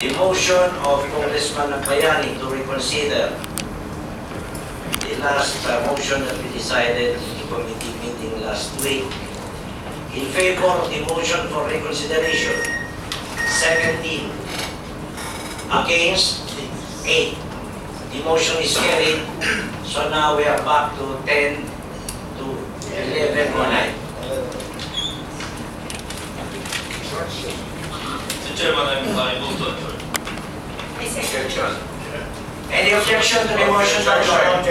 The motion of Congressman Roilo to reconsider the last motion that we decided in the committee meeting last week. In favor of the motion for reconsideration, 17. Against, 8. The motion is carried. So now we are back to 10 to 11 or 9. Mr. Chairman, I move to adjourn. Any objection to the motion to adjourn?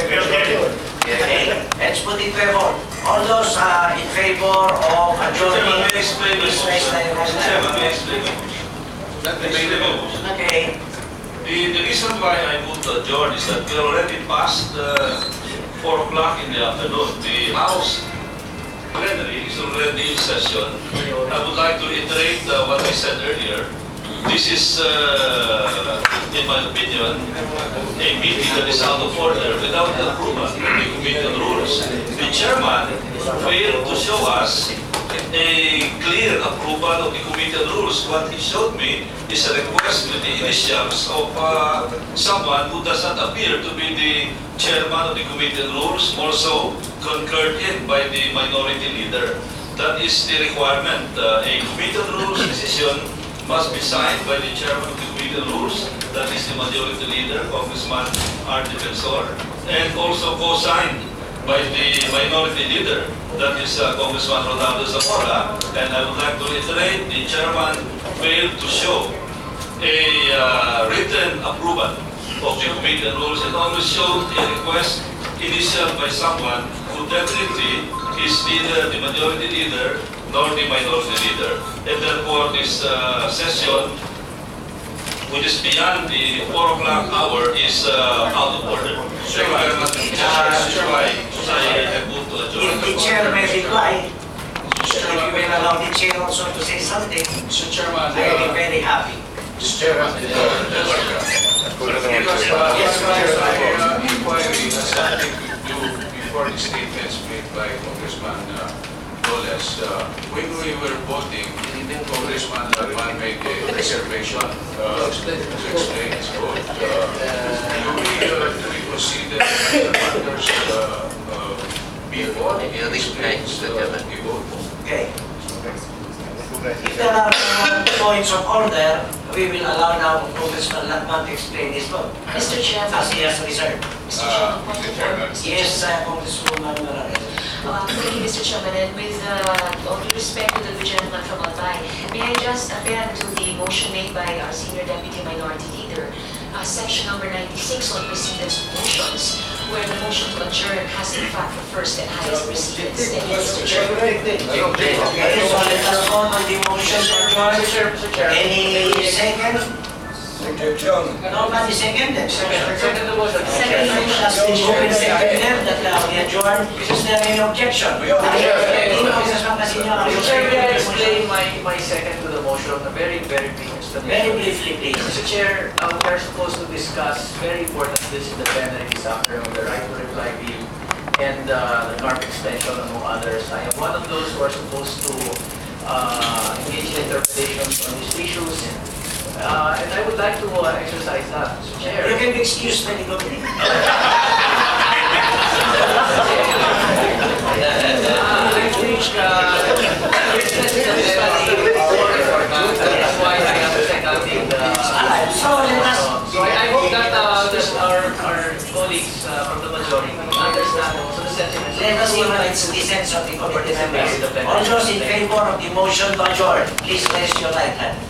Okay, let's put it to a vote. All those in favor of adjourning, Chairman, may I explain my please raise motion? their hand. Mr. Chairman, may I explain my motion? Let me explain my motion. Okay. The reason why I move to adjourn is that we are already past 4 o'clock in the afternoon. The House plenary is already in session. I would like to reiterate what I said earlier. This is, in my opinion, a meeting that is out of order without the approval of the committee on rules. The chairman failed to show us a clear approval of the committee on rules. What he showed me is a request with the initials of someone who does not appear to be the chairman of the committee on rules, also concurred in by the minority leader. That is the requirement. A committee on rules decision must be signed by the chairman of the committee on rules, that is the majority leader, Congressman Roilo, and also co-signed by the minority leader, that is Congressman Roilo Golez. And I would like to reiterate, the chairman failed to show a written approval of the committee on rules and only showed a request initialed by someone who definitely is neither the majority leader nor the minority leader. And therefore this session, which is beyond the 4 o'clock hour, is out of order. Thank you very much. That's why I move to adjourn. If the chair may reply, if you will allow the chair also to say something, Mr. Chairman, I will be very happy. Mr. Chairman, inquiry has something to do before the statements made by Congressman Golez. When we were voting, Congressman Roilo made a reservation to explain his vote. Do we consider matters before he explains the vote? Okay. If there are points of order, we will allow now Congressman Lakman to explain his vote, Mr. Chairman. as he has reserved. Mr. Chairman. Yes, Congresswoman Morales. Thank you, Mr. Chairman. And with all due respect to the gentleman from Albay, may I just append to the motion made by our Senior Deputy Minority Leader, section number 96 on precedence of motions, where the motion to adjourn has in fact the first and highest precedence. Thank you, Mr. Chairman. Okay, so let us vote on the motion to adjourn. Any second? Nobody seconded. Second the motion. Second motion has been moved and seconded that we adjourn. Is there any objection? Congressman Casino, are you Chair, may I seconding the explain motion? my second to the motion, a very brief Very explanation. briefly, please. Mr. Chair, we are supposed to discuss very important this in the plenary this afternoon, the right to reply bill and the CARP extension, among others. I am one of those who are supposed to engage in interpretations on these issues. And I would like to exercise that, Mr. Chair. You can be excused when you go. I think that's why I am seconding the... So I hope that our colleagues from the majority understand also the sentiments. Let us invite the sense of the committee members. All those in favor of the motion to adjourn, please raise your right hand.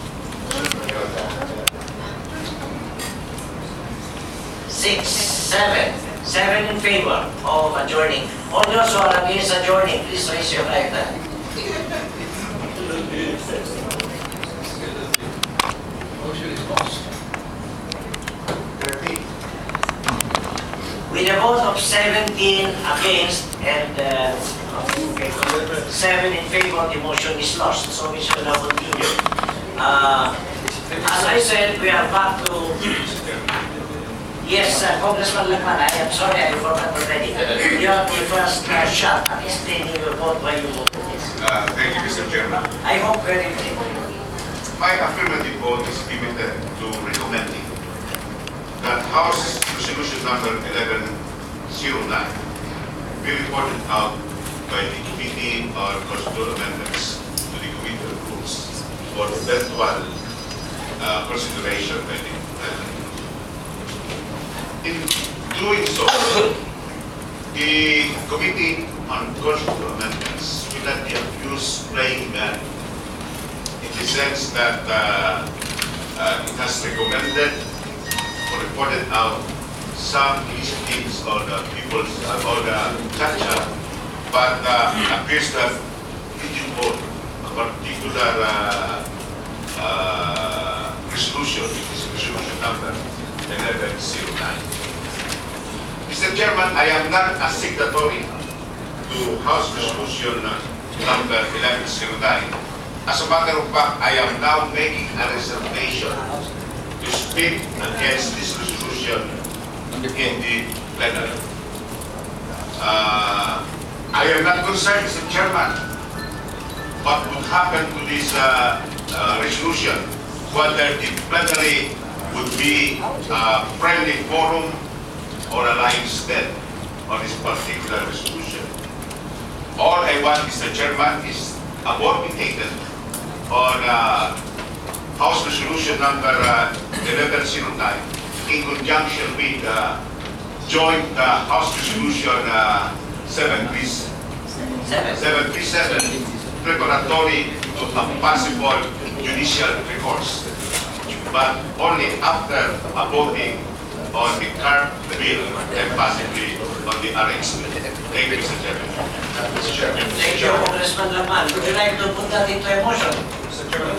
6, 7. 7 in favor of adjourning. All those who are against adjourning, please raise your right hand. Motion is lost. With a vote of 17 against and 7 in favor, the motion is lost. So we shall now continue. As I said, we are back to... Yes, Congressman Lakman, I am sorry, I forgot already. You have the first shot at explaining your vote why you voted yes. Thank you, Mr. Chairman. I hope very briefly. My affirmative vote is limited to recommending that House Resolution number 1109 be reported out by the Committee on Constitutional Amendments to the Committee on Rules for eventual consideration by the plenary. In doing so, the Committee on Constitutional Amendments will not be accused playing man, in the sense that it has recommended or reported out some initiatives on people's on culture, but appears that it did vote a particular resolution, which is resolution number 1109. Mr. Chairman, I am not a signatory to House Resolution number 1109. As a matter of fact, I am now making a reservation to speak against this resolution in the plenary. I am not concerned, Mr. Chairman, what would happen to this resolution, whether the plenary would be a friendly forum or a lying stand on this particular resolution. All I want, Mr. Chairman, is a vote be taken on House Resolution number 1109 in conjunction with joint House Resolution 737 preparatory to a possible judicial recourse, but only after voting on the CARP bill and possibly on the RX bill. Thank you, Mr. Chairman. Thank you, Congressman Laman. Would you like to put that into a motion? Mr. Chairman.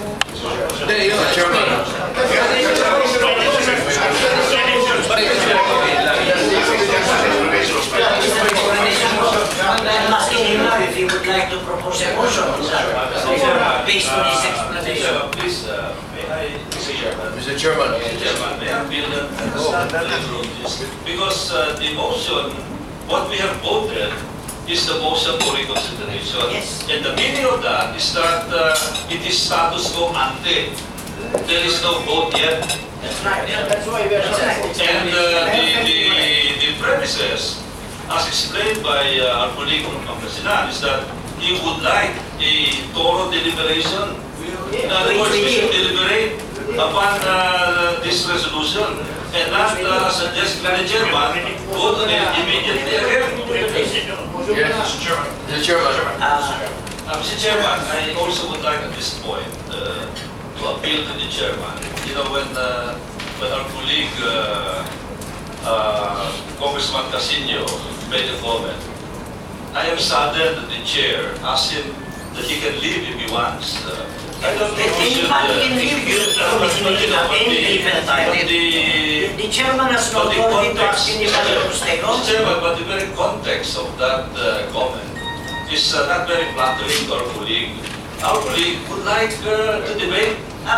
I'm asking him now if he would like to propose a motion based on his explanation. Please, may I, Mr. Chairman? Mr. Chairman. Mr. Chairman, may I build this? Because the motion, what we have voted is the motion for reconsideration. Yes. And the meaning of that is that it is status quo ante. There is no vote yet. That's right. That's why we are And the premises, as explained by our colleague from Pangasinan, is that he would like a thorough deliberation. In other words, we should deliberate upon this resolution and not suggest to the chairman vote on it immediately again. Yes, Mr. Chairman. Mr. Chairman. Mr. Chairman, I also would like at this point to appeal to the chairman. You know, when our colleague Congressman Casino made a comment, I am saddened that the chair asked him that he can leave if he wants. I don't think we should... The chairman has no authority to ask anybody to stay on. Mr. Chairman, but the very context of that comment is not very flattering to our colleague. Our colleague would like to debate.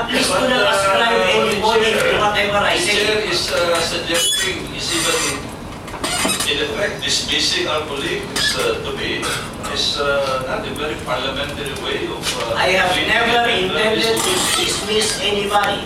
Please do not ascribe anybody to whatever I The say. chair is suggesting, is even in effect dismissing our colleague, to me, is not a very parliamentary way of... I have never intended to dismiss anybody.